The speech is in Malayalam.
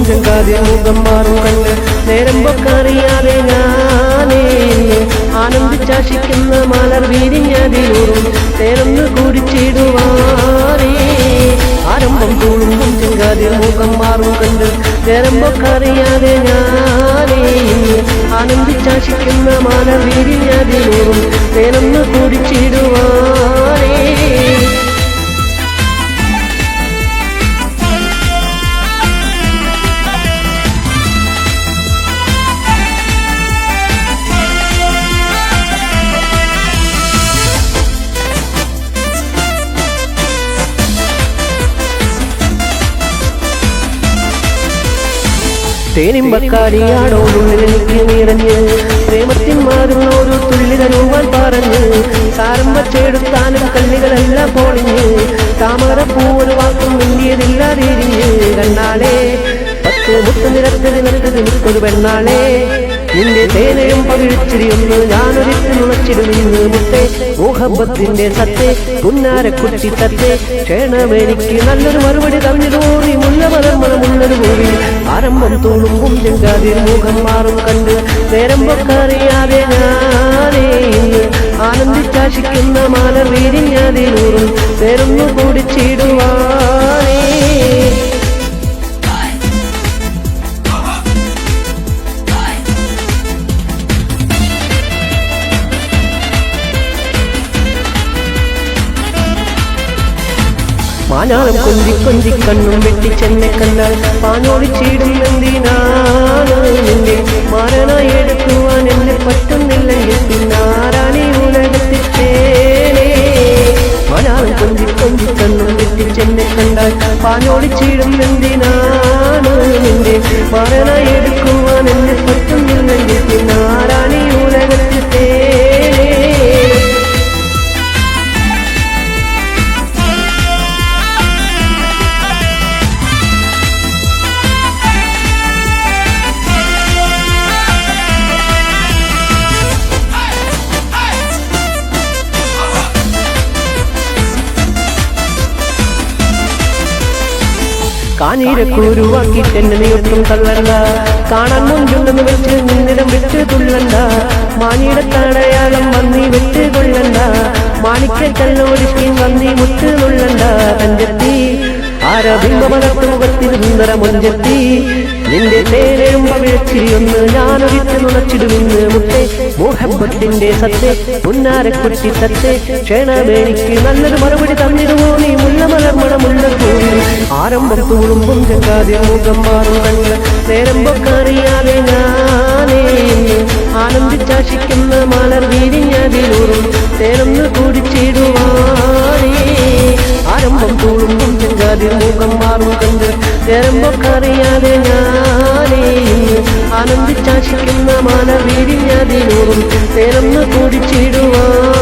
ചെങ്കാതിൽ മുഖം മാറും കണ്ട് നേരം പൊക്കറിയാതെ ഞാനേ ആനന്ദിച്ചാശിക്കുന്ന മലർ വിരിഞ്ഞതിലൂറും തേനൊന്ന് കുടിച്ചിടുവാനേ ആരംഭം തുളുമ്പും ചെങ്കാതിൽ മുഖം മാറും കണ്ട് നേരം പൊക്കറിയാതെ ഞാനേ ആനന്ദിച്ചാശിക്കുന്ന മലർ വിരിഞ്ഞതിലൂറും തേനൊന്ന് കുടിച്ചിടുവാനേ തേനിമ്പക്കാരിയാടോടുള്ളിലെനിക്ക് നിറഞ്ഞ് പ്രേമത്തിൻ മാറുന്ന ഒരു തുള്ളി തരുവാൻ പറഞ്ഞ് സാരം വച്ചെടുത്താനും കല്ലുകളെല്ലാം പൊളിഞ്ഞ് താമരപ്പൂവൊരു വാക്കും മിണ്ടിയതില്ലാതിരിഞ്ഞ് കണ്ണാളെ പത്ത് മുത്ത് നിരത്തത് നിരത്തത് മുത്തൊരു പെണ്ണാളെ നിന്റെ തേനയും പവിഴിച്ചിരിയൊന്ന് ഞാനൊരിത്ത് നുണച്ചിടുമിന്ന് മുത്തേ മോഹബത്തിന്റെ സത്തേ പുന്നാരക്കുട്ടി തത്തേ ക്ഷേണമെനിക്ക് നല്ലൊരു മറുപടി തന്നിടോറി മുല്ല മലർമണമുള്ളൊരു ഭൂമി ആരംഭം തോളുമ്പും ചെങ്കാതിൽ മുഖം മാറും കണ്ട് നേരം പൊക്കറിയാതെ ഞാനേ ഇന്ന് ആനന്ദിച്ചാശിക്കുന്ന മാലർ വീരിഞ്ഞതിലൂറും നേരൊന്നു കുടിച്ചിടുവാനേ മാനാളം കൊഞ്ചി കൊഞ്ചി കണ്ണും വെട്ടിച്ചെന്നെ കണ്ടാൽ പാഞ്ഞോടിച്ചിടും എന്തിനാണ് നിന്റെ മാരനായി എടുക്കുവാൻ എന്നെ പറ്റുന്നില്ലെങ്കിൽ പിന്നാരാണി ഉലകത്തിച്ചേനേ മാനാളം കൊഞ്ചി കൊഞ്ചി കണ്ണും വെട്ടിച്ചെന്നെ കണ്ടാൽ പാഞ്ഞോടിച്ചിടും എന്തിനാണ് നിന്റെ മാരനായി എടുക്കുവാൻ എന്നെ പറ്റുന്നില്ലെങ്കിൽ പിന്നാരാണി ഉലകത്തിച്ചേനേ കാഞ്ഞിരക്കൂരുവാക്കിട്ടെന്നെ നീയൊട്ടും തള്ളണ്ട കാണാൻ മുൻപുണ്ടെന്ന് വെച്ച് നിന്നിടം വിട്ട് തുള്ളണ്ട മാനിയുടെ തടയാളം വന്നി വിട്ട് കൊള്ളണ്ട മാണിക്കല്ലൊരുക്കി വന്നി മുട്ട് തുള്ളണ്ട കഞ്ചെത്തി ആരഭിംബമലത്ത് മുഖത്തിൽ സുന്ദര മുഞ്ചെത്തി നിന്റെ തേനയും പവിഴച്ചിരിയൊന്ന് ഞാനൊരിത്ത് നുണച്ചിടുമിന്ന് മുത്തേ മോഹബത്തിന്റെ സത്തേ പുന്നാരക്കുട്ടി തത്തേ ക്ഷേണമെനിക്ക് നല്ലൊരു മറുപടി തന്നിടുമോ നീ മുല്ല മലർമണമുള്ള കൂടി ആരംഭം തുളുമ്പും ചെങ്കാതിൽ മുഖം മാറും കണ്ട് നേരം പൊക്കറിയാതെ ഞാനേ ആനന്ദിച്ചാശിക്കുന്ന മലർ വീരിഞ്ഞതിലൂറും തേനൊന്ന് കുടിച്ചിടുവാനേ ആരംഭം തുളുമ്പും ചെങ്കാതിൽ മുഖം മാറും കണ്ട് നേരം പൊക്കറിയാതെ ഞാനേ ആനന്ദിച്ചാശിക്കുന്ന മലർ വീരിഞ്ഞതിലൂറും തേനൊന്ന് കുടിച്ചിടുവാൻ